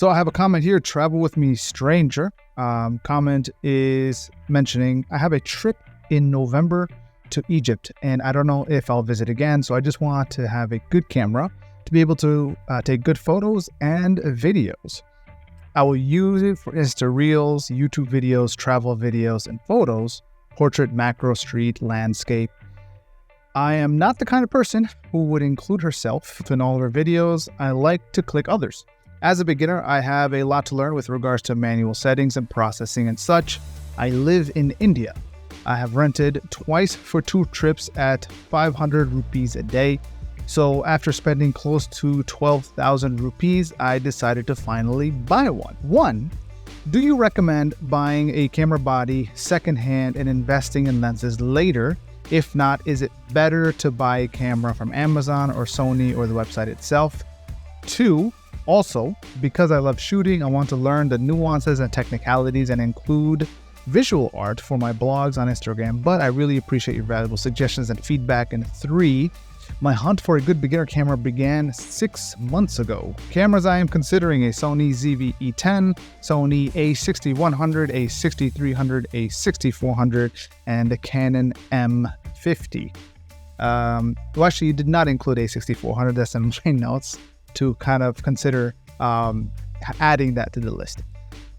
So I have a comment here, travel with me stranger. Comment is mentioning, I have a trip in November to Egypt and I don't know if I'll visit again. So I just want to have a good camera to be able to take good photos and videos. I will use it for Insta Reels, YouTube videos, travel videos, and photos, portrait, macro, street, landscape. I am not the kind of person who would include herself in all of her videos. I like to click others. As a beginner, I have a lot to learn with regards to manual settings and processing and such. I live in India. I have rented twice for 2 trips at 500 rupees a day. So after spending close to 12,000 rupees, I decided to finally buy one. 1. Do you recommend buying a camera body secondhand and investing in lenses later? If not, is it better to buy a camera from Amazon or Sony or the website itself? 2. Also, because I love shooting, I want to learn the nuances and technicalities and include visual art for my blogs on Instagram, but I really appreciate your valuable suggestions and feedback. And 3, my hunt for a good beginner camera began 6 months ago. Cameras I am considering: a Sony ZV-E10, Sony a6100, a 6300, a 6400, and a Canon M50. Well, actually, you did not include a 6400. That's in my notes to kind of consider adding that to the list.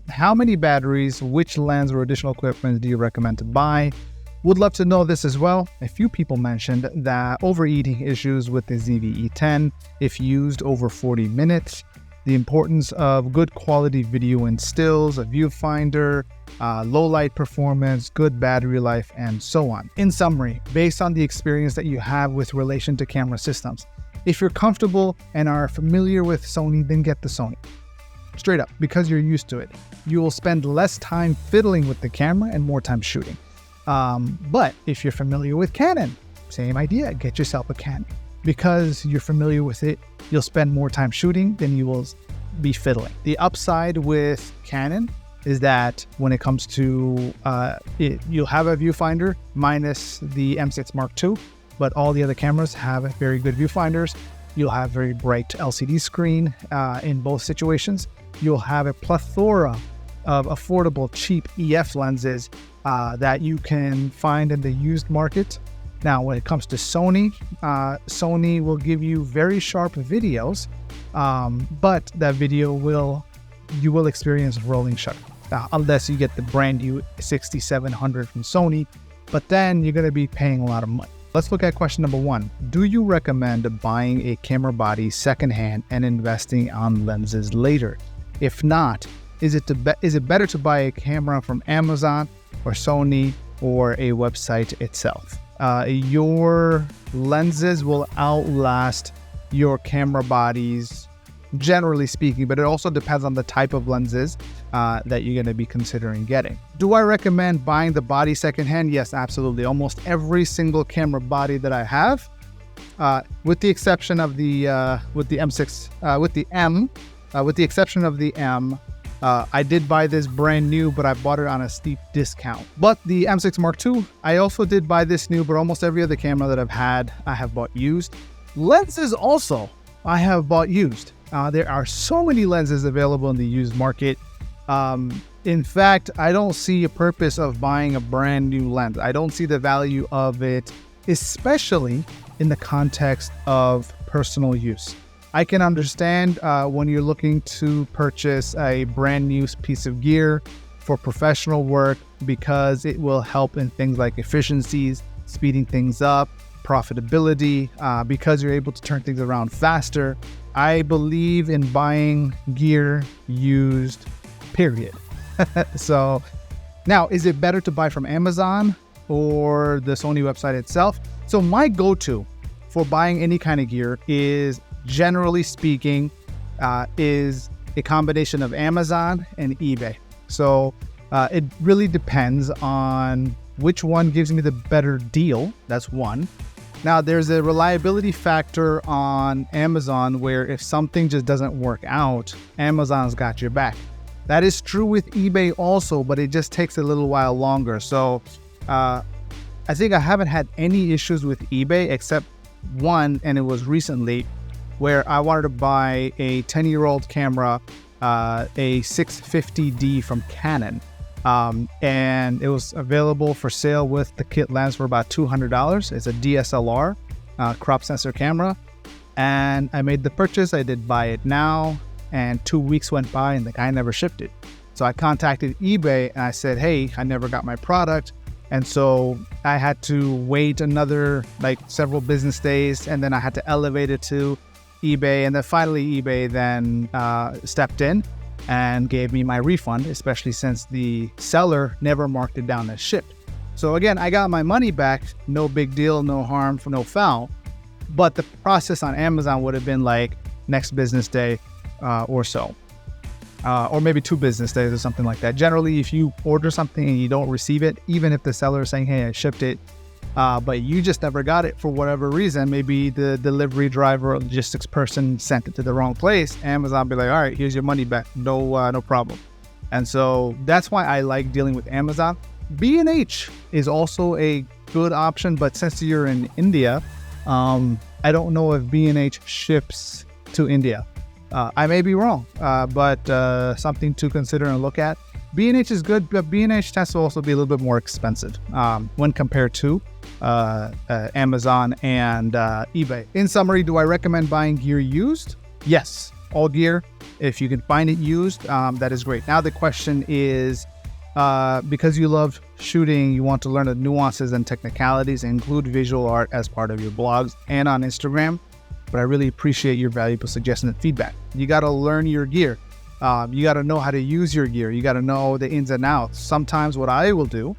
How many batteries, which lens or additional equipment do you recommend to buy? Would love to know this as well. A few people mentioned that overheating issues with the ZV-E10 if used over 40 minutes, the importance of good quality video and stills, a viewfinder, low light performance, good battery life, and so on. In summary, based on the experience that you have with relation to camera systems, if you're comfortable and are familiar with Sony, then get the Sony. Straight up, because you're used to it. You will spend less time fiddling with the camera and more time shooting. But if you're familiar with Canon, same idea, get yourself a Canon. Because you're familiar with it, you'll spend more time shooting than you will be fiddling. The upside with Canon is that when it comes to you'll have a viewfinder minus the M6 Mark II, but all the other cameras have very good viewfinders. You'll have very bright LCD screen in both situations. You'll have a plethora of affordable, cheap EF lenses that you can find in the used market. Now, when it comes to Sony, Sony will give you very sharp videos, but that video you will experience rolling shutter, unless you get the brand new 6700 from Sony, but then you're going to be paying a lot of money. Let's look at question number 1. Do you recommend buying a camera body secondhand and investing on lenses later? If not, is it better to buy a camera from Amazon or Sony or a website itself? Your lenses will outlast your camera bodies, generally speaking, but it also depends on the type of lenses that you're going to be considering getting. Do I recommend buying the body secondhand? Yes, absolutely. Almost every single camera body that I have, with the exception of the M6, with the exception of the M, I did buy this brand new, but I bought it on a steep discount. But the M6 Mark II, I also did buy this new, but almost every other camera that I've had, I have bought used. Lenses also, I have bought used. There are so many lenses available in the used market. In fact, I don't see a purpose of buying a brand new lens. I don't see the value of it, especially in the context of personal use. I can understand when you're looking to purchase a brand new piece of gear for professional work because it will help in things like efficiencies, speeding things up, profitability, because you're able to turn things around faster. I believe in buying gear used, period. So now, is it better to buy from Amazon or the Sony website itself? So my go-to for buying any kind of gear is, generally speaking, is a combination of Amazon and eBay. So it really depends on which one gives me the better deal. That's one. Now, there's a reliability factor on Amazon where if something just doesn't work out, Amazon's got your back. That is true with eBay also, but it just takes a little while longer. So I think I haven't had any issues with eBay except one, and it was recently, where I wanted to buy a 10-year-old camera a 650D from Canon. And it was available for sale with the kit lens for about $200. It's a DSLR crop sensor camera. And I made the purchase. I did buy it now, and 2 weeks went by and the guy never shipped it. So I contacted eBay and I said, hey, I never got my product. And so I had to wait another several business days, and then I had to elevate it to eBay. And then finally eBay then stepped in and gave me my refund, especially since the seller never marked it down as shipped. So again, I got my money back, no big deal, no harm, no foul. But the process on Amazon would have been next business day or so. Or maybe 2 business days or something like that. Generally, if you order something and you don't receive it, even if the seller is saying, hey, I shipped it, but you just never got it for whatever reason, maybe the delivery driver or logistics person sent it to the wrong place, Amazon be like, all right, here's your money back. No problem. And so that's why I like dealing with Amazon. B&H is also a good option, but since you're in India, I don't know if B&H ships to India. I may be wrong, but something to consider and look at. B&H is good, but B&H tends to also be a little bit more expensive when compared to Amazon and eBay. In summary, do I recommend buying gear used? Yes, all gear. If you can find it used, that is great. Now the question is, because you love shooting, you want to learn the nuances and technicalities and include visual art as part of your blogs and on Instagram. But I really appreciate your valuable suggestions and feedback. You got to learn your gear. You got to know how to use your gear. You got to know the ins and outs. Sometimes what I will do,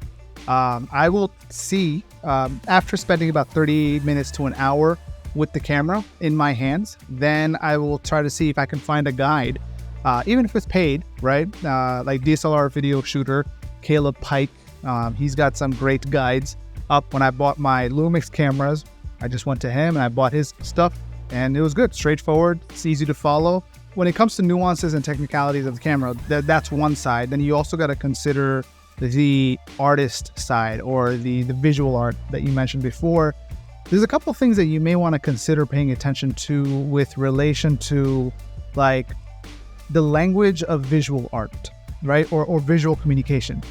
I will see, after spending about 30 minutes to an hour with the camera in my hands, then I will try to see if I can find a guide, even if it's paid, right? Like DSLR video shooter, Caleb Pike. He's got some great guides up. When I bought my Lumix cameras, I just went to him and I bought his stuff. And it was good, straightforward, it's easy to follow. When it comes to nuances and technicalities of the camera, that's one side. Then you also got to consider the artist side or the visual art that you mentioned before. There's a couple of things that you may want to consider paying attention to with relation to the language of visual art, right? Or visual communication.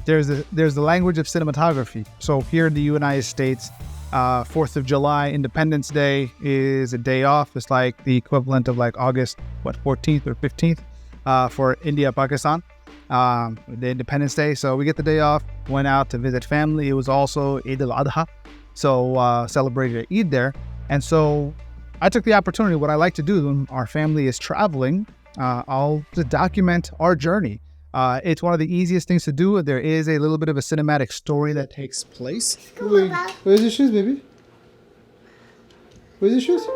There's the language of cinematography. So here in the United States, 4th of July, Independence Day is a day off. It's like the equivalent of August, 14th or 15th for India, Pakistan, the Independence Day. So we get the day off, went out to visit family. It was also Eid al-Adha, so celebrated Eid there. And so I took the opportunity. What I like to do when our family is traveling, I'll just document our journey. It's one of the easiest things to do. There is a little bit of a cinematic story that takes place. Where's your shoes, baby? Where's your shoes?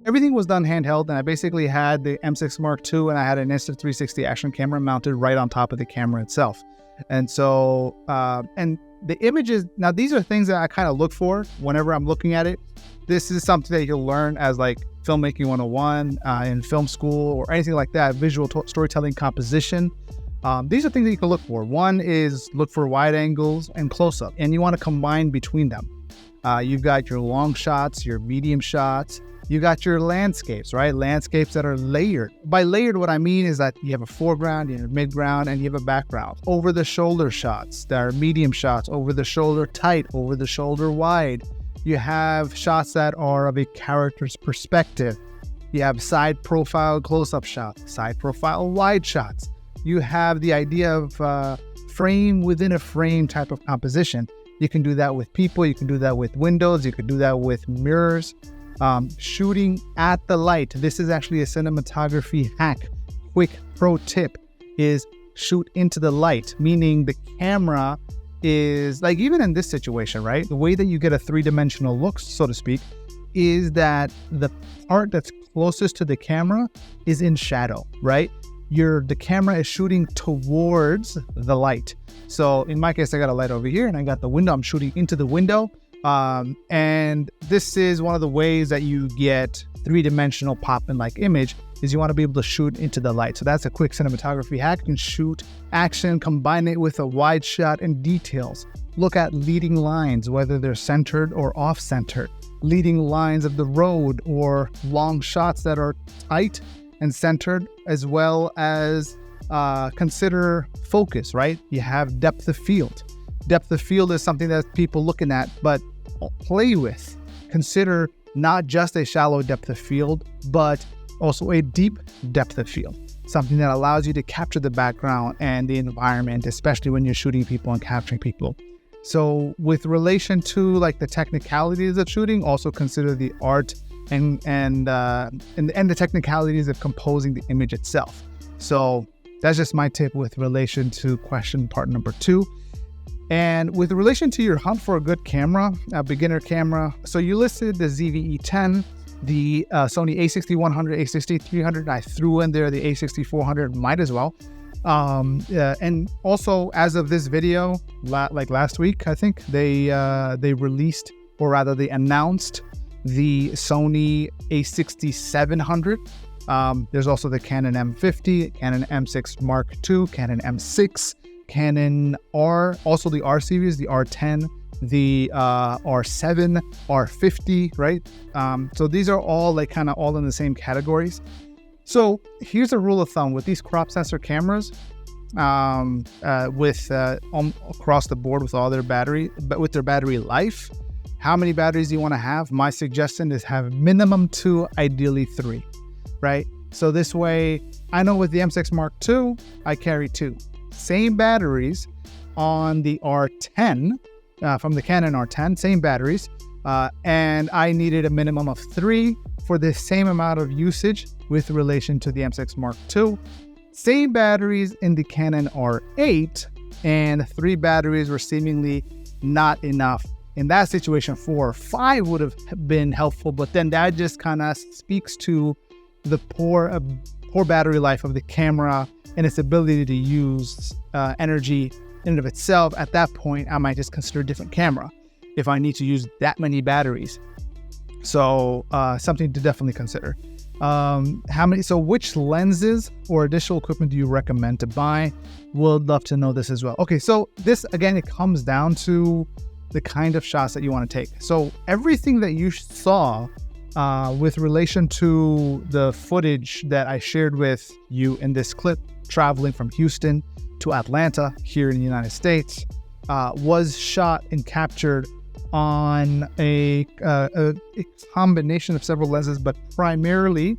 everything was done handheld, and I basically had the M6 Mark II and I had an Insta360 action camera mounted right on top of the camera itself. And so, and the images, now these are things that I kind of look for whenever I'm looking at it. This is something that you'll learn as like filmmaking 101 in film school or anything like that, visual storytelling, composition. These are things that you can look for. One is look for wide angles and close-up, and you want to combine between them. You've got your long shots, your medium shots, you got your landscapes, right? Landscapes that are layered. By layered, what I mean is that you have a foreground, you have a midground, and you have a background. Over the shoulder shots, there are medium shots, over the shoulder tight, over the shoulder wide. You have shots that are of a character's perspective. You have side profile close-up shots, side profile wide shots. You have the idea of frame within a frame type of composition. You can do that with people, you can do that with windows, you can do that with mirrors. Shooting at the light. This is actually a cinematography hack. Quick pro tip is shoot into the light, meaning the camera is like, even in this situation, right? The way that you get a three-dimensional look, so to speak, is that the part that's closest to the camera is in shadow, right? The camera is shooting towards the light. So in my case, I got a light over here and I got the window. I'm shooting into the window. And this is one of the ways that you get three-dimensional pop-in like image, is you want to be able to shoot into the light. So that's a quick cinematography hack. You can shoot action, combine it with a wide shot and details. Look at leading lines, whether they're centered or off-centered, leading lines of the road, or long shots that are tight and centered, as well as consider focus, right? You have depth of field. Depth of field is something that people looking at, but play with. Consider not just a shallow depth of field, but also a deep depth of field. Something that allows you to capture the background and the environment, especially when you're shooting people and capturing people. So with relation to like the technicalities of shooting, also consider the art and the technicalities of composing the image itself. So that's just my tip with relation to question part number 2. And with relation to your hunt for a good camera, a beginner camera, so you listed the ZV-E10, the Sony a6100, a6300. I threw in there the a6400, might as well. And also, as of this video, like last week, I think they released, or rather they announced, the Sony a6700. There's also the Canon M50, Canon M6 Mark II, Canon M6, Canon R, also the R series, the R10, the R7, R50, right? So these are all like kind of all in the same categories. So here's a rule of thumb with these crop sensor cameras, across the board with all their battery, but with their battery life, how many batteries do you want to have? My suggestion is have minimum 2, ideally 3, right? So this way, I know with the M6 Mark II, I carry 2. Same batteries on the R10, from the Canon R10, same batteries, and I needed a minimum of 3 for the same amount of usage with relation to the M6 Mark II. Same batteries in the Canon R8, and 3 batteries were seemingly not enough. In that situation, 4 or 5 would have been helpful, but then that just kind of speaks to the poor battery life of the camera and its ability to use energy in and of itself. At that point, I might just consider a different camera if I need to use that many batteries. So something to definitely consider. So which lenses or additional equipment do you recommend to buy? Would love to know this as well. Okay, so this, again, it comes down to the kind of shots that you want to take. So everything that you saw with relation to the footage that I shared with you in this clip, traveling from Houston to Atlanta here in the United States, was shot and captured on a combination of several lenses, but primarily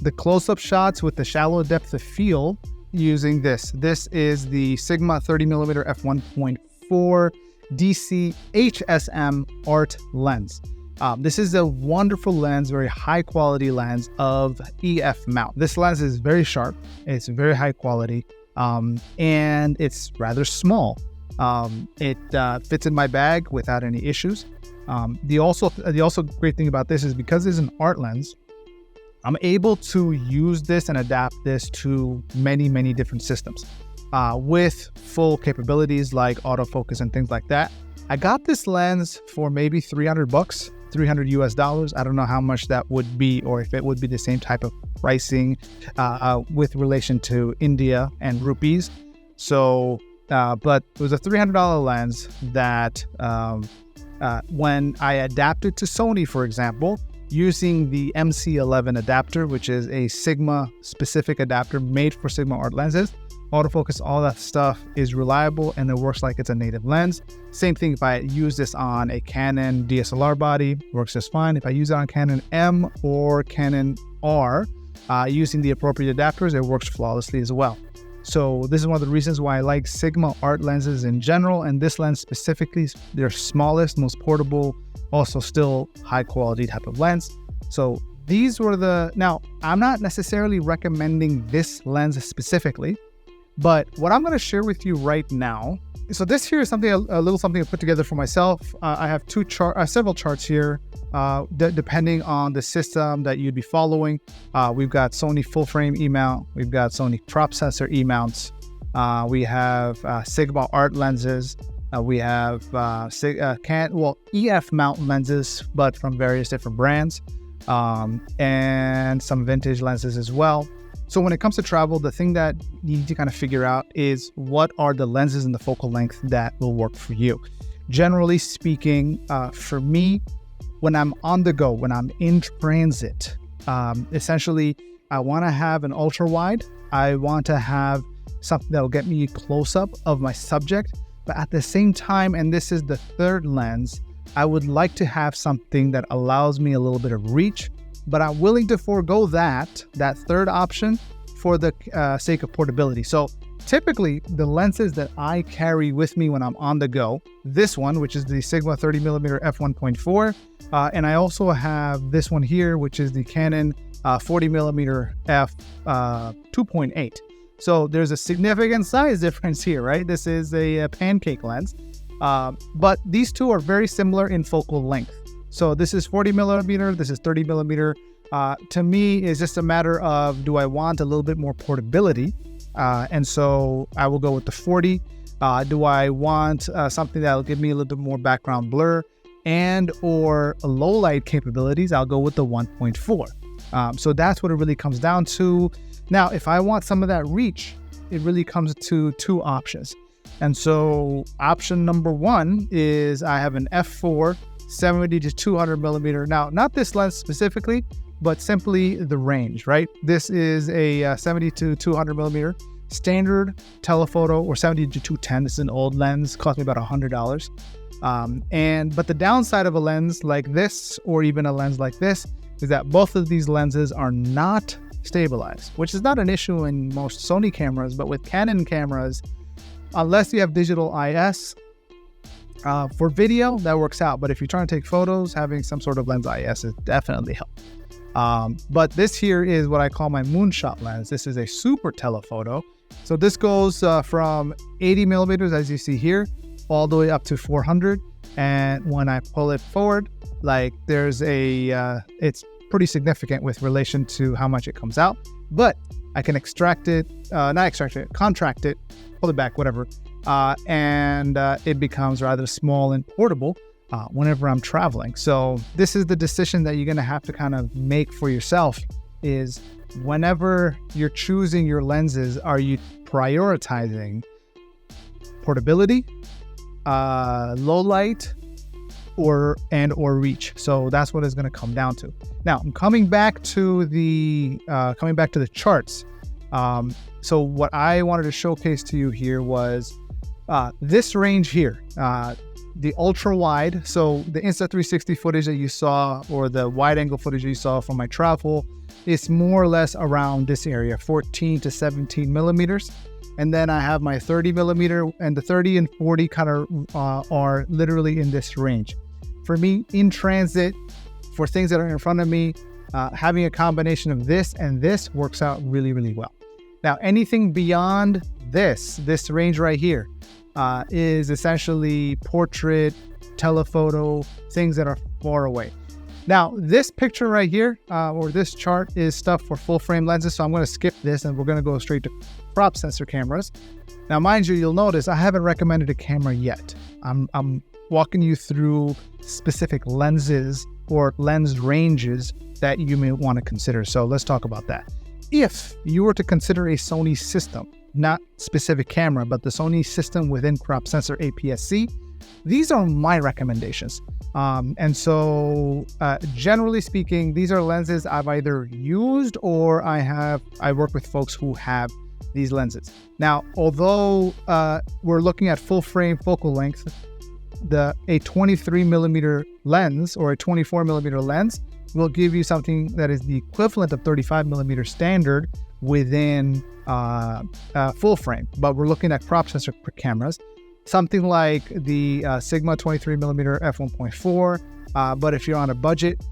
the close-up shots with the shallow depth of field using this. This is the Sigma 30mm f1.4 DG HSM Art lens. This is a wonderful lens, very high quality lens of EF mount. This lens is very sharp, it's very high quality, and it's rather small. It fits in my bag without any issues. The also great thing about this is because it's an art lens, I'm able to use this and adapt this to many, many different systems with full capabilities like autofocus and things like that. I got this lens for maybe $300, $300 US. I don't know how much that would be, or if it would be the same type of pricing with relation to India and rupees. So, but it was a $300 lens that when I adapted to Sony, for example, using the MC11 adapter, which is a Sigma specific adapter made for Sigma art lenses, autofocus, all that stuff is reliable and it works like it's a native lens. Same thing if I use this on a Canon DSLR body, works just fine. If I use it on Canon M or Canon R, using the appropriate adapters, it works flawlessly as well. So this is one of the reasons why I like Sigma art lenses in general, and this lens specifically, their smallest, most portable, also still high quality type of lens. So these were now I'm not necessarily recommending this lens specifically, but what I'm going to share with you right now, so this here is something, a little something I put together for myself. I have several charts here, depending on the system that you'd be following. We've got Sony full frame E-mount. We've got Sony crop sensor E-mounts. We have Sigma art lenses. We have EF mount lenses, but from various different brands, and some vintage lenses as well. So when it comes to travel, the thing that you need to kind of figure out is what are the lenses and the focal length that will work for you. Generally speaking, for me, when I'm on the go, when I'm in transit, essentially, I want to have an ultra wide. I want to have something that will get me close up of my subject. But at the same time, and this is the third lens, I would like to have something that allows me a little bit of reach, but I'm willing to forego that third option for the sake of portability. So typically the lenses that I carry with me when I'm on the go, this one, which is the Sigma 30mm f1.4, and I also have this one here, which is the Canon 40mm f 2.8. So there's a significant size difference here, right? This is a pancake lens, but these two are very similar in focal length. So this is 40mm, this is 30mm. To me, it's just a matter of, do I want a little bit more portability? And so I will go with the 40. Do I want something that will give me a little bit more background blur and or low light capabilities? I'll go with the 1.4. So that's what it really comes down to. Now, if I want some of that reach, it really comes to two options. And so option number one is I have an f4 70 to 200mm. Now, not this lens specifically, but simply the range, right? This is a 70 to 200mm standard telephoto, or 70 to 210. This is an old lens, cost me about $100. But the downside of a lens like this, or even a lens like this, is that both of these lenses are not stabilized, which is not an issue in most Sony cameras, but with Canon cameras, unless you have digital IS, for video, that works out. But if you're trying to take photos, having some sort of lens IS is definitely help. But this here is what I call my moonshot lens. This is a super telephoto. So this goes from 80mm, as you see here, all the way up to 400. And when I pull it forward, like there's it's pretty significant with relation to how much it comes out. But I can contract it, pull it back, whatever. And it becomes rather small and portable whenever I'm traveling. So this is the decision that you're going to have to kind of make for yourself, is whenever you're choosing your lenses, are you prioritizing portability, low light, or reach? So that's what it's going to come down to. Now, I'm coming back to the charts. So what I wanted to showcase to you here was this range here, the ultra wide. So the Insta360 footage that you saw, or the wide angle footage that you saw from my travel, is more or less around this area, 14 to 17 millimeters. And then I have my 30mm, and the 30 and 40 kind of are literally in this range. For me, in transit, for things that are in front of me, having a combination of this and this works out really, really well. Now, anything beyond this range right here, is essentially portrait, telephoto, things that are far away. Now, this picture right here, or this chart is stuff for full frame lenses. So I'm going to skip this and we're going to go straight to crop sensor cameras. Now, mind you, you'll notice I haven't recommended a camera yet. I'm walking you through specific lenses or lens ranges that you may want to consider. So let's talk about that. If you were to consider a Sony system, not specific camera, but the Sony system within crop sensor APS-C, these are my recommendations. And so generally speaking, these are lenses I've either used or I work with folks who have these lenses. Now, although we're looking at full frame focal length, a 23 millimeter lens or a 24 millimeter lens will give you something that is the equivalent of 35 millimeter standard within full frame. But we're looking at crop sensor cameras, something like the Sigma 23 millimeter f1.4. But if you're on a budget,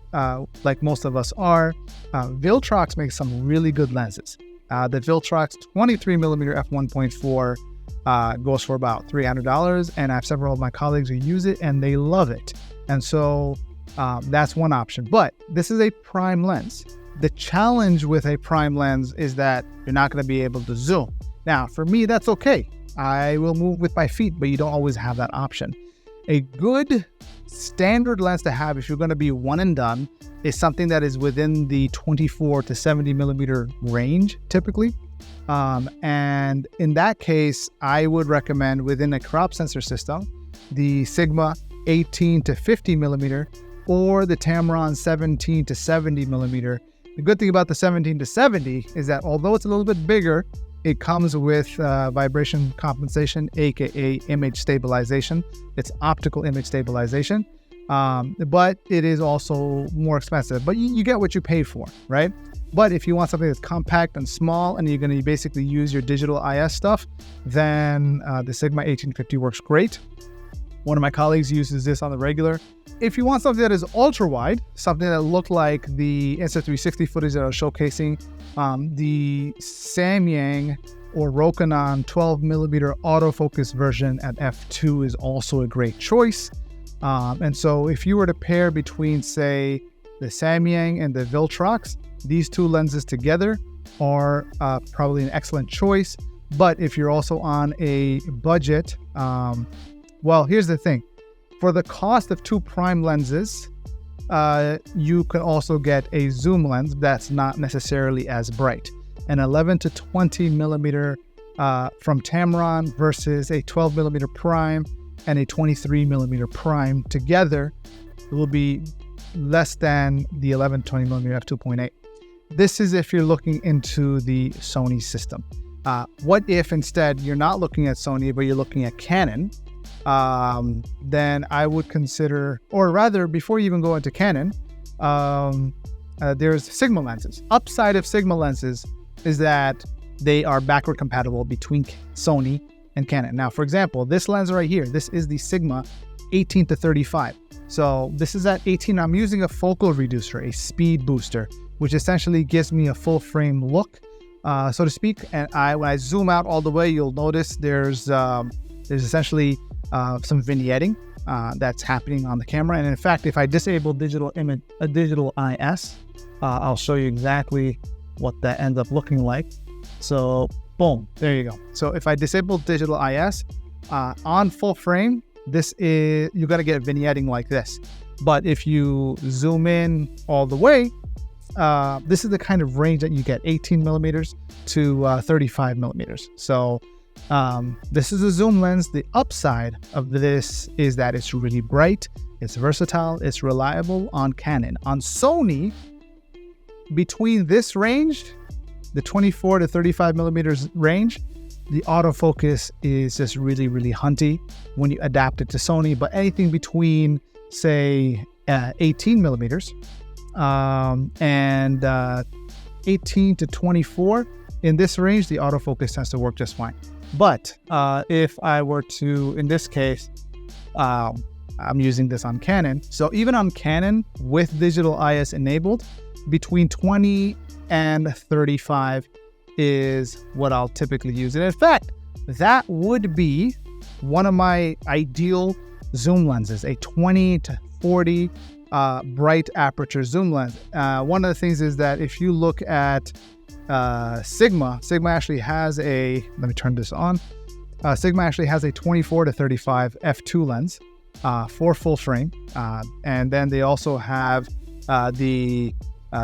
like most of us are, Viltrox makes some really good lenses. The Viltrox 23 millimeter f1.4 goes for about $300, and I have several of my colleagues who use it and they love it. And so that's one option. But this is a prime lens. The challenge with a prime lens is that you're not going to be able to zoom. Now, for me, that's okay. I will move with my feet, but you don't always have that option. A good standard lens to have if you're going to be one and done is something that is within the 24 to 70 millimeter range, typically. And in that case, I would recommend within a crop sensor system, the Sigma 18 to 50 millimeter or the Tamron 17 to 70 millimeter. The good thing about the 17 to 70 is that although it's a little bit bigger, it comes with vibration compensation, aka image stabilization. It's optical image stabilization, but it is also more expensive. But you get what you pay for, right? But if you want something that's compact and small and you're going to basically use your digital IS stuff, then the Sigma 1850 works great. One of my colleagues uses this on the regular. If you want something that is ultra wide, something that looked like the Insta360 footage that I was showcasing, the Samyang or Rokinon 12 millimeter autofocus version at f2 is also a great choice. And so if you were to pair between, say, the Samyang and the Viltrox, these two lenses together are probably an excellent choice. But if you're also on a budget, well, here's the thing. For the cost of two prime lenses, you could also get a zoom lens that's not necessarily as bright. An 11 to 20 millimeter from Tamron versus a 12 millimeter prime and a 23 millimeter prime together will be less than the 11 to 20 millimeter f2.8. This is if you're looking into the Sony system. What if instead you're not looking at Sony, but you're looking at Canon? Then I would consider, or rather, before you even go into Canon, there's Sigma lenses. Upside of Sigma lenses is that they are backward compatible between Sony and Canon. Now, for example, this lens right here, this is the Sigma 18 to 35. So this is at 18. I'm using a focal reducer, a speed booster, which essentially gives me a full frame look, so to speak. And when I zoom out all the way, you'll notice there's essentially some vignetting that's happening on the camera. And in fact, if I disable digital IS, I'll show you exactly what that ends up looking like. So boom, there you go. So if I disable digital IS on full frame, you're gonna get vignetting like this. But if you zoom in all the way, this is the kind of range that you get, 18 millimeters to 35 millimeters. So this is a zoom lens. The upside of this is that it's really bright, it's versatile, it's reliable on Canon. On Sony, between this range, the 24 to 35 millimeters range, the autofocus is just really, really hunty when you adapt it to Sony. But anything between, say, 18 millimeters and 18 to 24, in this range, the autofocus tends to work just fine. But if I were to, in this case, I'm using this on Canon. So even on Canon with digital IS enabled, between 20 and 35 is what I'll typically use. And in fact, that would be one of my ideal zoom lenses, a 20 to 40 bright aperture zoom lens. One of the things is that if you look at Sigma actually has a, let me turn this on. Sigma actually has a 24 to 35 f2 lens for full frame. And then they also have the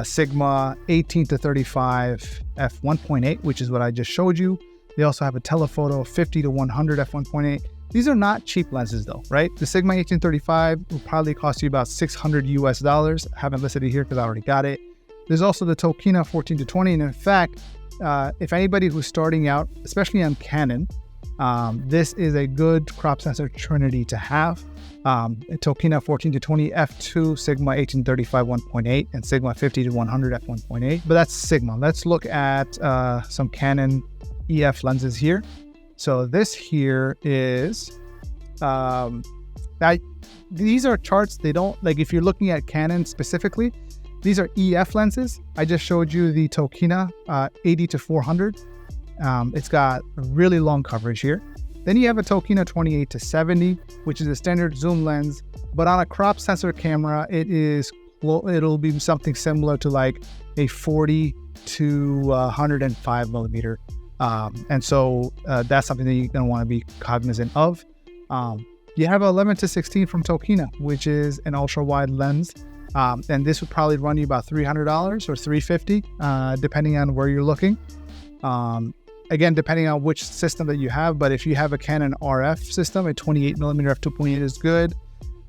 Sigma 18 to 35 f1.8, which is what I just showed you. They also have a telephoto 50 to 100 f1.8. These are not cheap lenses though, right? The Sigma 1835 will probably cost you about $600 US. I haven't listed it here because I already got it. There's also the Tokina 14 to 20. And in fact, if anybody who's starting out, especially on Canon, this is a good crop sensor trinity to have. Tokina 14 to 20 f2, Sigma 1835 1.8, and Sigma 50 to 100 f1.8. But that's Sigma. Let's look at some Canon EF lenses here. So this here is, these are charts. They don't, like if you're looking at Canon specifically, these are EF lenses. I just showed you the Tokina 80 to 400. It's got really long coverage here. Then you have a Tokina 28 to 70, which is a standard zoom lens, but on a crop sensor camera, it'll be something similar to like a 40 to 105 millimeter. And so that's something that you're going to want to be cognizant of. You have 11 to 16 from Tokina, which is an ultra wide lens. And this would probably run you about $300 or $350, depending on where you're looking. Again, depending on which system that you have, but if you have a Canon RF system, a 28 millimeter f2.8 is good.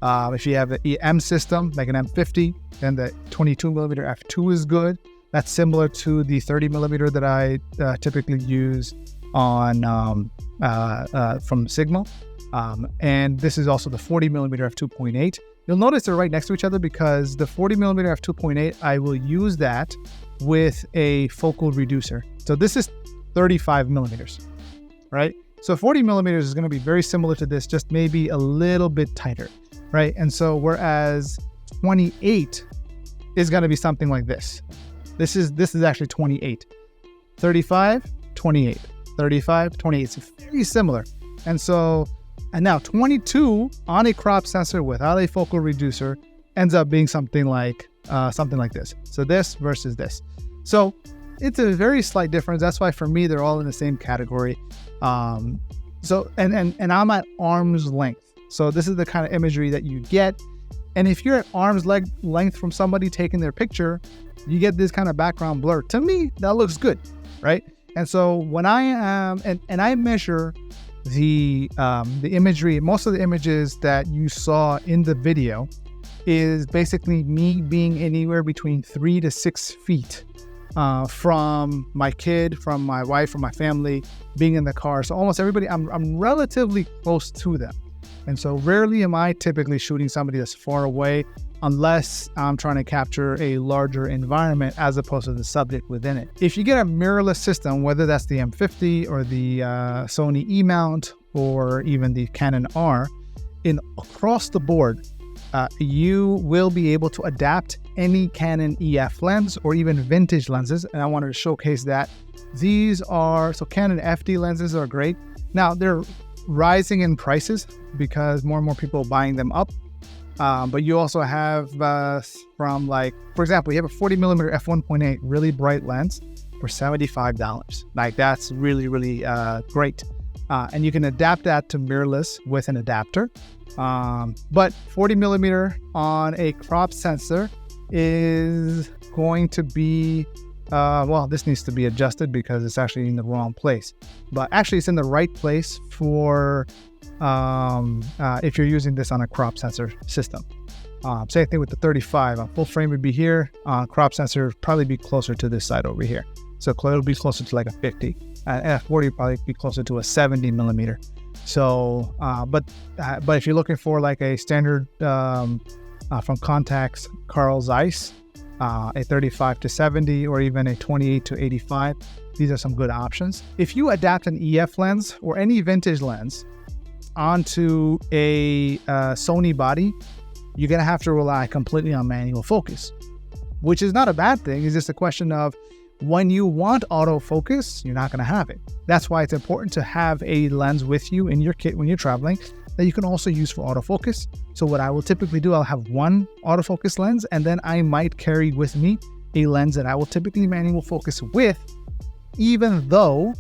If you have an EM system, like an M50, then the 22 millimeter f2 is good. That's similar to the 30 millimeter that I typically use on from Sigma. And this is also the 40 millimeter f2.8. You'll notice they're right next to each other because the 40 millimeter f2.8, I will use that with a focal reducer. So this is 35 millimeters, right? So 40 millimeters is going to be very similar to this, just maybe a little bit tighter, right? And so whereas 28 is going to be something like this. This is actually 28. 35, 28. 35, 28. It's very similar. And now 22 on a crop sensor without a focal reducer ends up being something like this. So this versus this. So it's a very slight difference. That's why for me, they're all in the same category. So I'm at arm's length. So this is the kind of imagery that you get. And if you're at arm's length from somebody taking their picture, you get this kind of background blur. To me, that looks good, right? And so when I am, and I measure the imagery, most of the images that you saw in the video is basically me being anywhere between 3 to 6 feet from my kid, from my wife, from my family, being in the car. So almost everybody, I'm relatively close to them. And so rarely am I typically shooting somebody that's far away unless I'm trying to capture a larger environment as opposed to the subject within it. If you get a mirrorless system, whether that's the M50 or the Sony E mount or even the Canon R, across the board, you will be able to adapt any Canon EF lens or even vintage lenses. And I wanted to showcase that. So Canon FD lenses are great. Now they're rising in prices because more and more people are buying them up. But you also have from, like, for example, you have a 40 millimeter f1.8 really bright lens for $75. Like, that's really, really great. And you can adapt that to mirrorless with an adapter. But 40 millimeter on a crop sensor is going to be, this needs to be adjusted because it's actually in the wrong place. But actually it's in the right place for if you're using this on a crop sensor system. Same thing with the 35. On full frame would be here. Crop sensor would probably be closer to this side over here. So it'll be closer to like a 50. F40 would probably be closer to a 70 millimeter. So, but if you're looking for like a standard from Contacts Carl Zeiss, a 35 to 70 or even a 28 to 85, these are some good options. If you adapt an EF lens or any vintage lens onto a Sony body, you're going to have to rely completely on manual focus, which is not a bad thing. It's just a question of when you want autofocus, you're not going to have it. That's why it's important to have a lens with you in your kit when you're traveling. that you can also use for autofocus. So what I will typically do, I'll have one autofocus lens, and then I might carry with me a lens that I will typically manual focus with, even though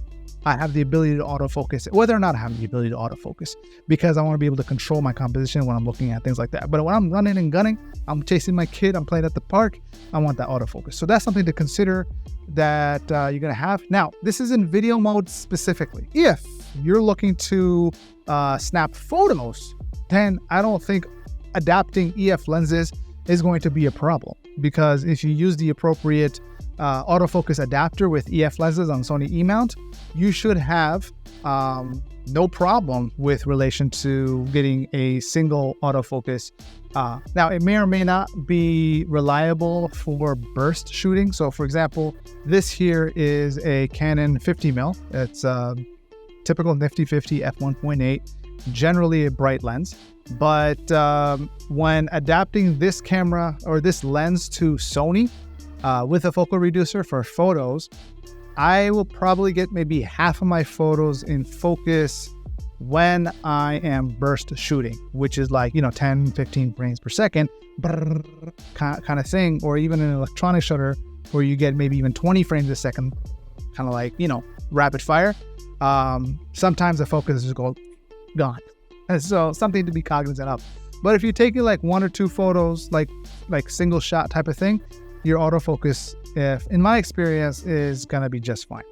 I have the ability to autofocus, whether or not I have the ability to autofocus, because I want to be able to control my composition when I'm looking at things like that. But when I'm running and gunning, I'm chasing my kid, I'm playing at the park, I want that autofocus. So that's something to consider that you're going to have. Now, this is in video mode specifically. If you're looking to snap photos, then I don't think adapting EF lenses is going to be a problem, because if you use the appropriate autofocus adapter with EF lenses on Sony E-mount, you should have no problem with relation to getting a single autofocus. Now, it may or may not be reliable for burst shooting. So for example, this here is a Canon 50mm. It's a typical nifty 50 f1.8, generally a bright lens. But when adapting this camera or this lens to Sony with a focal reducer for photos, I will probably get maybe half of my photos in focus when I am burst shooting, which is like, 10, 15 frames per second kind of thing, or even an electronic shutter where you get maybe even 20 frames a second, kind of like, rapid fire. Sometimes the focus is gone. And so something to be cognizant of. But if you're taking like one or two photos, like single shot type of thing, your autofocus, in my experience, is gonna be just fine.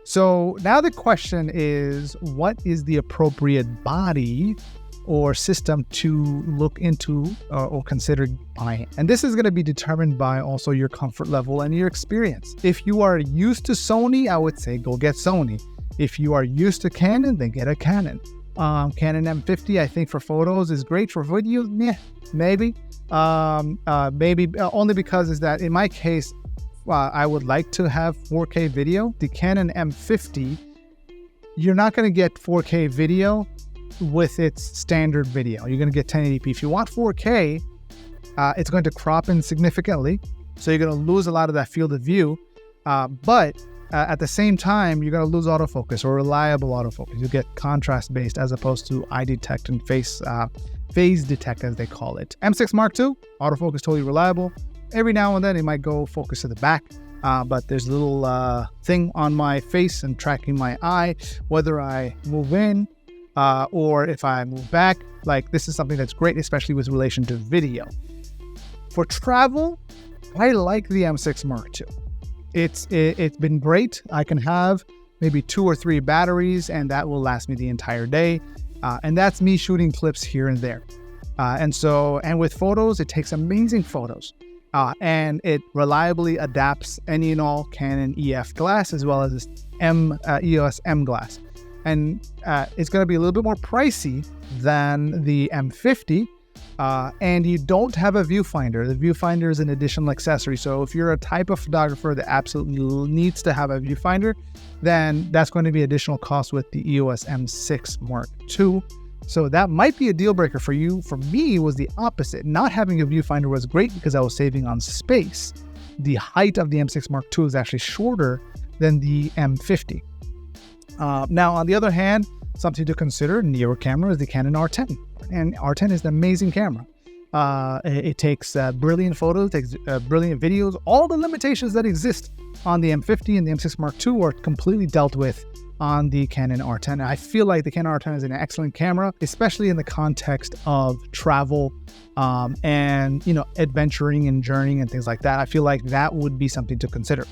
So now the question is, what is the appropriate body or system to look into or consider buying? And this is gonna be determined by also your comfort level and your experience. If you are used to Sony, I would say go get Sony. If you are used to Canon, then get a Canon. Canon M50, I think for photos is great. For video, maybe. Maybe only because is that in my case, I would like to have 4K video. The Canon M50, you're not going to get 4K video with its standard video. You're going to get 1080p. If you want 4K, it's going to crop in significantly. So you're going to lose a lot of that field of view. But at the same time, you're going to lose autofocus or reliable autofocus. You get contrast based as opposed to eye detect and phase detect, as they call it. M6 Mark II, autofocus totally reliable. Every now and then it might go focus to the back, but there's a little thing on my face and tracking my eye, whether I move in or if I move back. Like, this is something that's great, especially with relation to video. For travel, I like the M6 Mark II. It's been great. I can have maybe 2 or 3 batteries and that will last me the entire day. And that's me shooting clips here and there. And with photos, it takes amazing photos. And it reliably adapts any and all Canon EF glass as well as this EOS M glass. And it's going to be a little bit more pricey than the M50. And you don't have a viewfinder. The viewfinder is an additional accessory. So if you're a type of photographer that absolutely needs to have a viewfinder, then that's going to be additional cost with the EOS M6 Mark II. So that might be a deal breaker for you. For me, it was the opposite. Not having a viewfinder was great because I was saving on space. The height of the M6 Mark II is actually shorter than the M50. Now, on the other hand, something to consider, newer camera, is the Canon R10. And R10 is an amazing camera. It takes brilliant photos, takes brilliant videos. All the limitations that exist on the M50 and the M6 Mark II are completely dealt with on the Canon R10. And I feel like the Canon R10 is an excellent camera, especially in the context of travel and adventuring and journeying and things like that. I feel like that would be something to consider.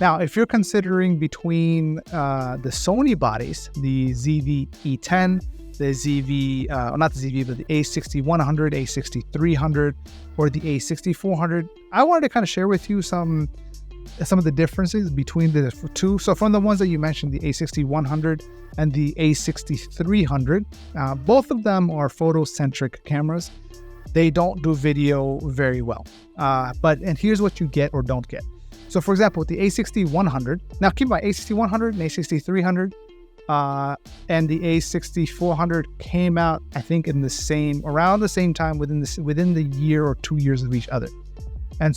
Now, if you're considering between the Sony bodies, the ZV-E10, the not the ZV, but the A6100, A6300, or the A6400, I wanted to kind of share with you some of the differences between the two. So from the ones that you mentioned, the A6100 and the A6300, both of them are photocentric cameras. They don't do video very well. And here's what you get or don't get. So for example, with the A6100, now keep in mind A6100 and A6300 and the A6400 came out, I think, around the same time within the year or 2 years of each other. And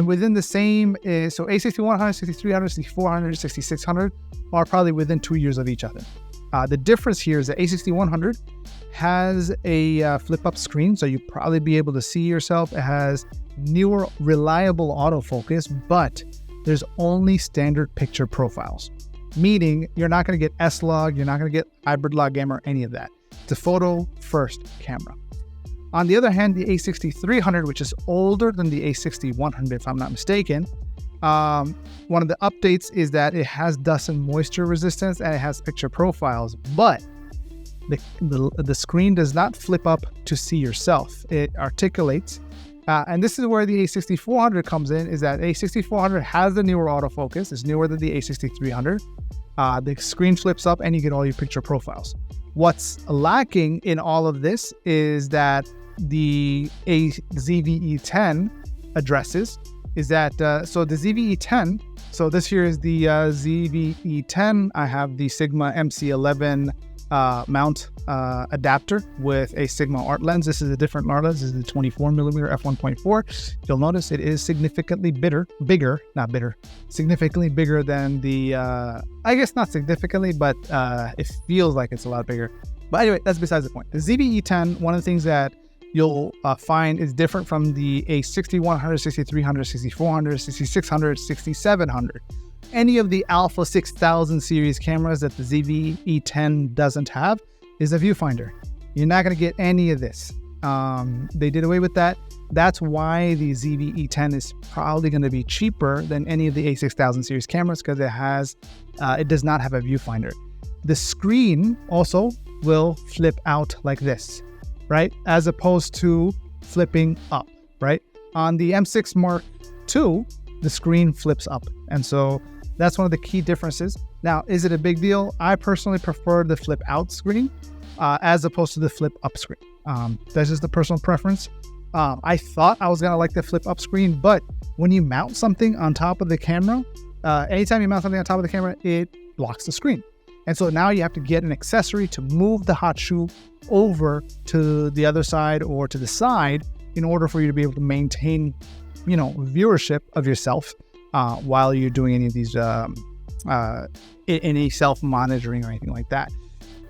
within the same, so A6100, 6300, 6400, 6600 are probably within 2 years of each other. The difference here is the A6100 has a flip-up screen, so you'll probably be able to see yourself. It has newer, reliable autofocus, but there's only standard picture profiles, meaning you're not going to get S-Log, you're not going to get hybrid log gamma or any of that. It's a photo-first camera. On the other hand, the A6300, which is older than the A6100, if I'm not mistaken, one of the updates is that it has dust and moisture resistance and it has picture profiles, but the screen does not flip up to see yourself. It articulates. And this is where the A6400 comes in, is that A6400 has the newer autofocus. It's newer than the A6300. The screen flips up and you get all your picture profiles. What's lacking in all of this is that the ZV-E10 addresses is that, so the ZV-E10, so this here is the ZV-E10. I have the Sigma MC11 mount adapter with a Sigma art lens. This is a different art lens. This is the 24mm f1.4. You'll notice it is significantly significantly bigger than the, I guess not significantly, but it feels like it's a lot bigger. But anyway, that's besides the point. The ZV-E10, one of the things that you'll find is different from the A6100, 6300, 6400, 6600, 6700. Any of the Alpha 6000 series cameras that the ZV-E10 doesn't have is a viewfinder. You're not going to get any of this. They did away with that. That's why the ZV-E10 is probably going to be cheaper than any of the A6000 series cameras, because it does not have a viewfinder. The screen also will flip out like this, right? As opposed to flipping up, right? On the M6 Mark II, the screen flips up. And so that's one of the key differences. Now, is it a big deal? I personally prefer the flip out screen as opposed to the flip up screen. That's just the personal preference. I thought I was gonna like the flip up screen, but when you mount something on top of the camera, anytime you mount something on top of the camera, it blocks the screen. And so now you have to get an accessory to move the hot shoe over to the other side or to the side in order for you to be able to maintain, viewership of yourself while you're doing any of these, any self-monitoring or anything like that.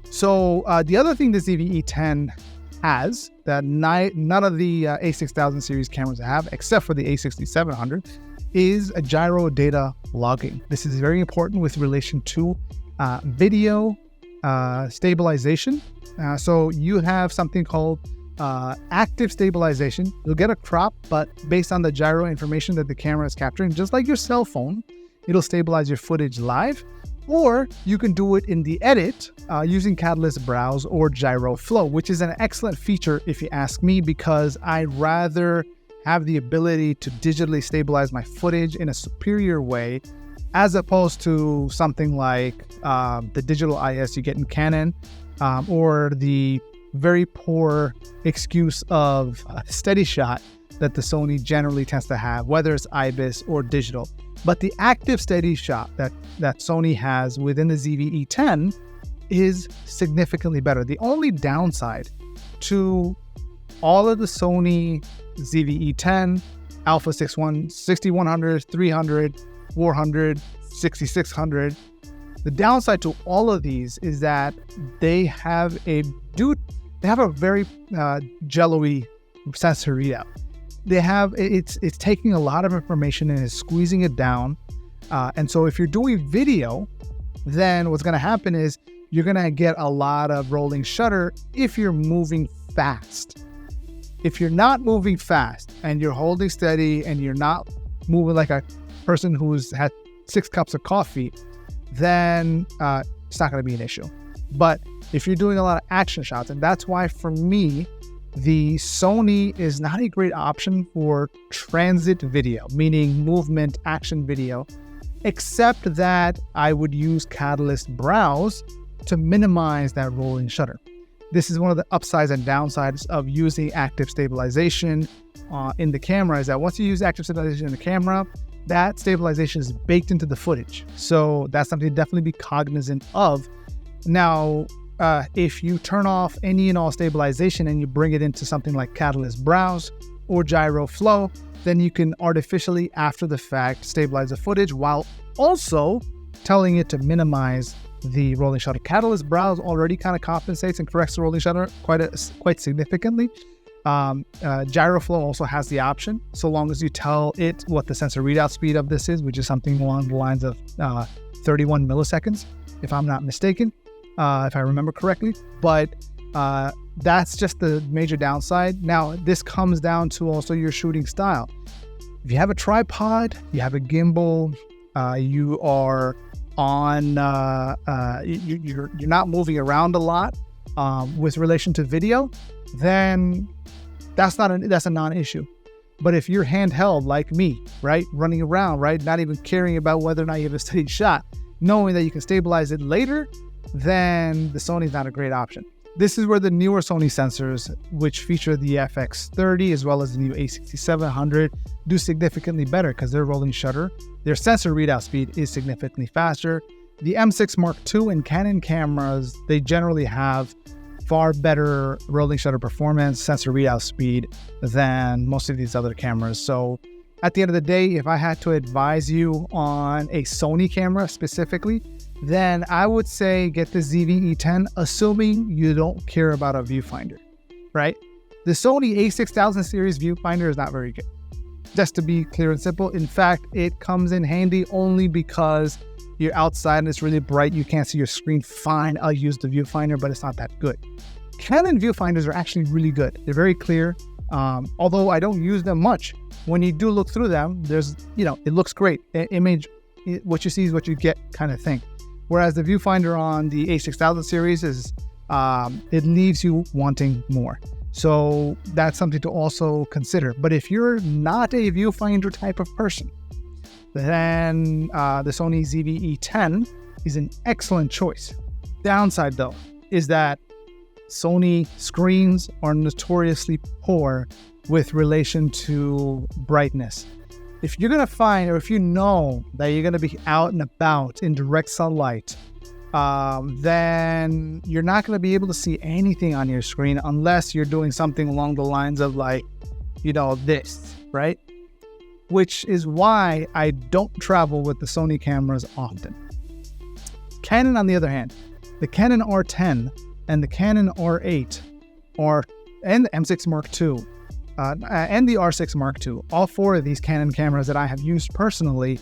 So the other thing the ZV-E10 has that none of the A6000 series cameras have, except for the A6700, is a gyro data logging. This is very important with relation to video stabilization. So you have something called active stabilization. You'll get a crop, but based on the gyro information that the camera is capturing, just like your cell phone, it'll stabilize your footage live. Or you can do it in the edit using Catalyst Browse or Gyro Flow, which is an excellent feature if you ask me, because I'd rather have the ability to digitally stabilize my footage in a superior way, as opposed to something like the digital IS you get in Canon, or the very poor excuse of steady shot that the Sony generally tends to have, whether it's IBIS or digital. But the active steady shot that Sony has within the ZV-E10 is significantly better. The only downside to all of the Sony ZV-E10, Alpha 6100, 300, 400, 6600, the downside to all of these is that they have a very jello-y sensor readout. It's taking a lot of information and is squeezing it down. And so if you're doing video, then what's going to happen is you're going to get a lot of rolling shutter if you're moving fast. If you're not moving fast and you're holding steady and you're not moving like a person who's had 6 cups of coffee, then it's not going to be an issue. But if you're doing a lot of action shots, and that's why for me, the Sony is not a great option for transit video, meaning movement action video, except that I would use Catalyst Browse to minimize that rolling shutter. This is one of the upsides and downsides of using active stabilization in the camera, is that once you use active stabilization in the camera, that stabilization is baked into the footage. So that's something to definitely be cognizant of. Now, if you turn off any and all stabilization and you bring it into something like Catalyst Browse or Gyro Flow, then you can artificially, after the fact, stabilize the footage while also telling it to minimize the rolling shutter. Catalyst browse already kind of compensates and corrects the rolling shutter quite significantly. Gyro flow also has the option, so long as you tell it what the sensor readout speed of this is, which is something along the lines of 31 milliseconds, if I'm not mistaken, if I remember correctly. But that's just the major downside. Now, this comes down to also your shooting style. If you have a tripod, you have a gimbal, you are on, you're not moving around a lot with relation to video, then that's a non-issue. But if you're handheld like me, right, running around, right, not even caring about whether or not you have a steady shot, knowing that you can stabilize it later, then the Sony's not a great option. This is where the newer Sony sensors, which feature the FX30 as well as the new A6700, do significantly better because their rolling shutter, their sensor readout speed is significantly faster. The M6 Mark II and Canon cameras, they generally have far better rolling shutter performance, sensor readout speed than most of these other cameras. So at the end of the day, if I had to advise you on a Sony camera specifically, then I would say get the ZV-E10, assuming you don't care about a viewfinder, right? The Sony a6000 series viewfinder is not very good. Just to be clear and simple, in fact, it comes in handy only because you're outside and it's really bright, you can't see your screen fine. I'll use the viewfinder, but it's not that good. Canon viewfinders are actually really good. They're very clear. Although I don't use them much, when you do look through them, there's, it looks great. What you see is what you get kind of thing. Whereas the viewfinder on the a6000 series is, it leaves you wanting more. So that's something to also consider. But if you're not a viewfinder type of person, then the Sony ZV-E10 is an excellent choice. Downside though, is that Sony screens are notoriously poor with relation to brightness. If you're gonna find, or if you know that you're gonna be out and about in direct sunlight, then you're not gonna be able to see anything on your screen unless you're doing something along the lines of this, right? Which is why I don't travel with the Sony cameras often. Canon, on the other hand, the Canon R10 and the Canon R8 and the M6 Mark II and the R6 Mark II, all four of these Canon cameras that I have used personally,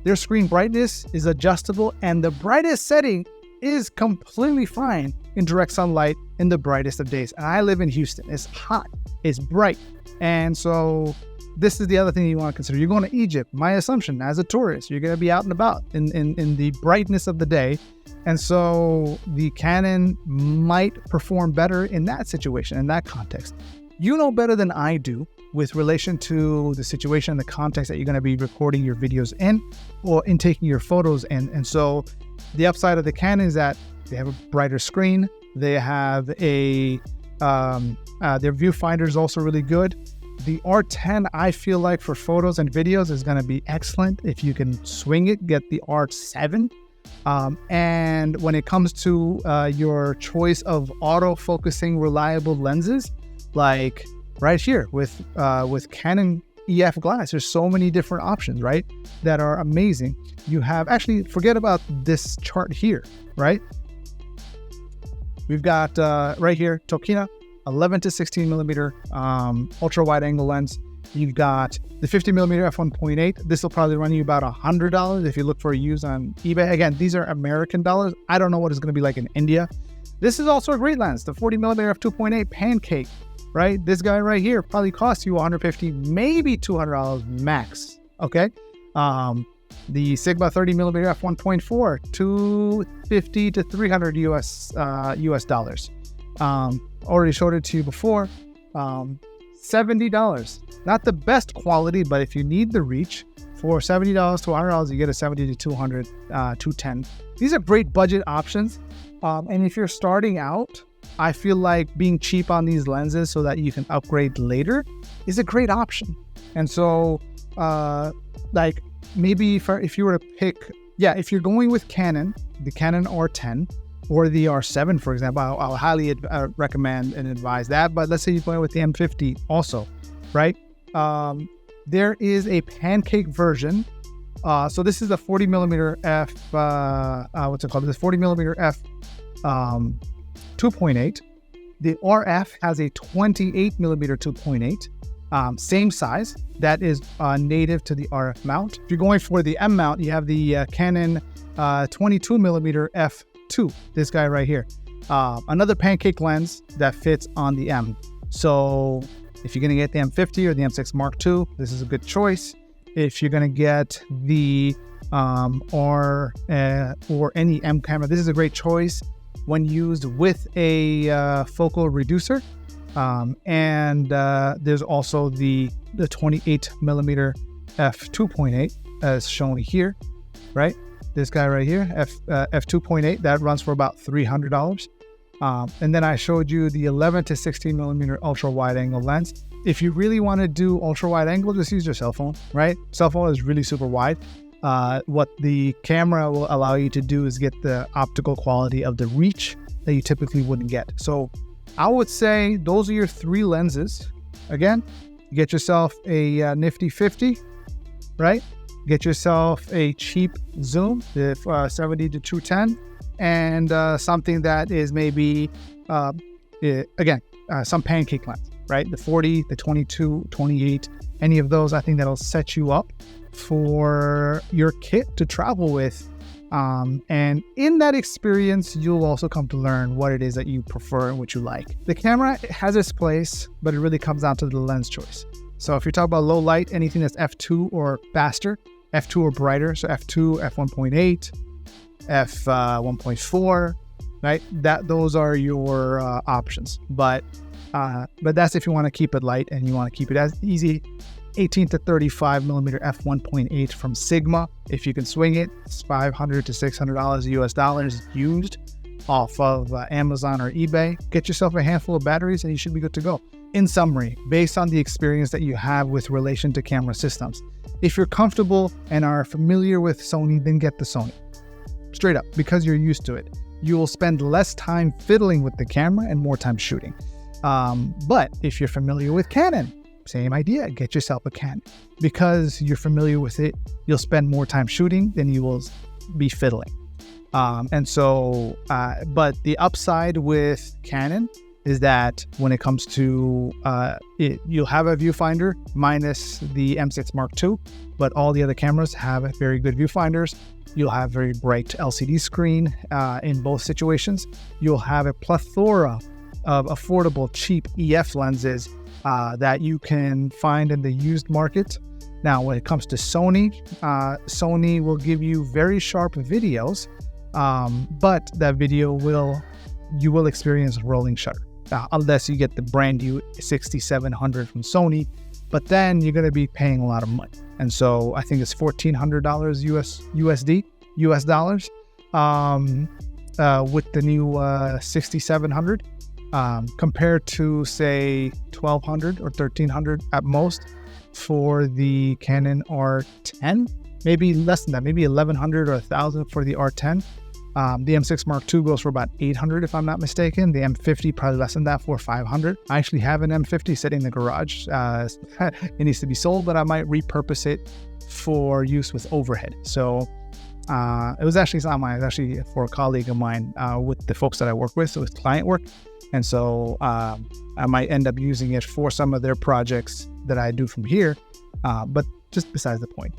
their screen brightness is adjustable and the brightest setting is completely fine in direct sunlight in the brightest of days. And I live in Houston. It's hot, it's bright. And so this is the other thing you want to consider. You're going to Egypt. My assumption as a tourist, you're going to be out and about in the brightness of the day. And so the Canon might perform better in that situation, in that context. You know better than I do with relation to the situation and the context that you're going to be recording your videos in or in taking your photos in. And so the upside of the Canon is that they have a brighter screen. They have their viewfinder is also really good. The R10, I feel like for photos and videos is going to be excellent. If you can swing it, get the R7. And when it comes to your choice of auto-focusing reliable lenses, like right here with Canon EF glass, there's so many different options, right, that are amazing. You have, actually, forget about this chart here, right? We've got right here, Tokina, 11 to 16 millimeter ultra wide angle lens. You've got the 50 millimeter f1.8. This will probably run you about $100 if you look for a use on eBay. Again, these are American dollars. I don't know what it's going to be like in India. This is also a great lens, the 40 millimeter f2.8 pancake, right? This guy right here probably costs you $150, maybe $200 max. Okay. The Sigma 30 millimeter f1.4, $250 to $300 US dollars. Already showed it to you before. $70. Not the best quality, but if you need the reach, for $70 to $100, you get a 70 to 200, 210. These are great budget options. And if you're starting out, I feel like being cheap on these lenses so that you can upgrade later is a great option. And so, maybe if you were to pick, if you're going with Canon, the Canon R10 or the R7, for example, I'll highly recommend and advise that. But let's say you're going with the M50 also, right? There is a pancake version So this is the 40 millimeter f, what's it called? This 40 millimeter f 2.8. The RF has a 28 millimeter 2.8, same size. That is native to the RF mount. If you're going for the M mount, you have the Canon 22 millimeter f2, this guy right here. Another pancake lens that fits on the M. So if you're going to get the M50 or the M6 Mark II, this is a good choice. If you're going to get the or any M camera, this is a great choice when used with a focal reducer. And there's also the 28 millimeter f2.8 as shown here, right? This guy right here, f2.8, that runs for about $300. And then I showed you the 11 to 16 millimeter ultra wide angle lens. If you really want to do ultra wide angle, just use your cell phone, right? Cell phone is really super wide. What the camera will allow you to do is get the optical quality of the reach that you typically wouldn't get. So I would say those are your three lenses. Again, get yourself a nifty 50, right? Get yourself a cheap zoom, the 70 to 210, and something that is maybe, some pancake lens, right? The 40, the 22, 28, any of those, I think that'll set you up for your kit to travel with. And in that experience, you'll also come to learn what it is that you prefer and what you like. The camera has its place, but it really comes down to the lens choice. So if you're talking about low light, anything that's f2 or faster, f2 or brighter, so f2, f1.8, f1.4, right? Those are your options. But that's if you want to keep it light and you want to keep it as easy. 18 to 35 millimeter f1.8 from Sigma. If you can swing it, it's $500 to $600 US dollars used off of Amazon or eBay. Get yourself a handful of batteries and you should be good to go. In summary, based on the experience that you have with relation to camera systems, if you're comfortable and are familiar with Sony, then get the Sony. Straight up, because you're used to it. You will spend less time fiddling with the camera and more time shooting. But if you're familiar with Canon, same idea, get yourself a Canon. Because you're familiar with it, you'll spend more time shooting than you will be fiddling. But the upside with Canon is that when it comes to you'll have a viewfinder minus the M6 Mark II, but all the other cameras have very good viewfinders. You'll have very bright LCD screen in both situations. You'll have a plethora of affordable, cheap EF lenses that you can find in the used market. Now, when it comes to Sony, Sony will give you very sharp videos, but that video you will experience rolling shutter. Unless you get the brand new 6700 from Sony, but then you're going to be paying a lot of money. And so I think it's $1,400 US dollars with the new 6700 compared to say $1,200 or $1,300 at most for the Canon R10, maybe less than that, maybe $1,100 or $1,000 for the R10. The M6 Mark II goes for about $800 if I'm not mistaken. The M50 probably less than that for $500. I actually have an M50 sitting in the garage. It needs to be sold, but I might repurpose it for use with overhead. So it was actually not mine. It was actually for a colleague of mine with the folks that I work with. So it's client work. And so I might end up using it for some of their projects that I do from here. But just besides the point.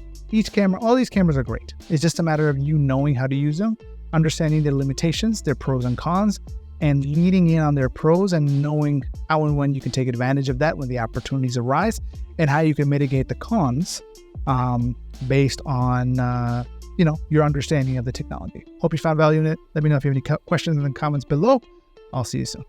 All these cameras are great. It's just a matter of you knowing how to use them, understanding their limitations, their pros and cons, and leading in on their pros and knowing how and when you can take advantage of that when the opportunities arise, and how you can mitigate the cons based on your understanding of the technology. Hope you found value in it. Let me know if you have any questions in the comments below. I'll see you soon.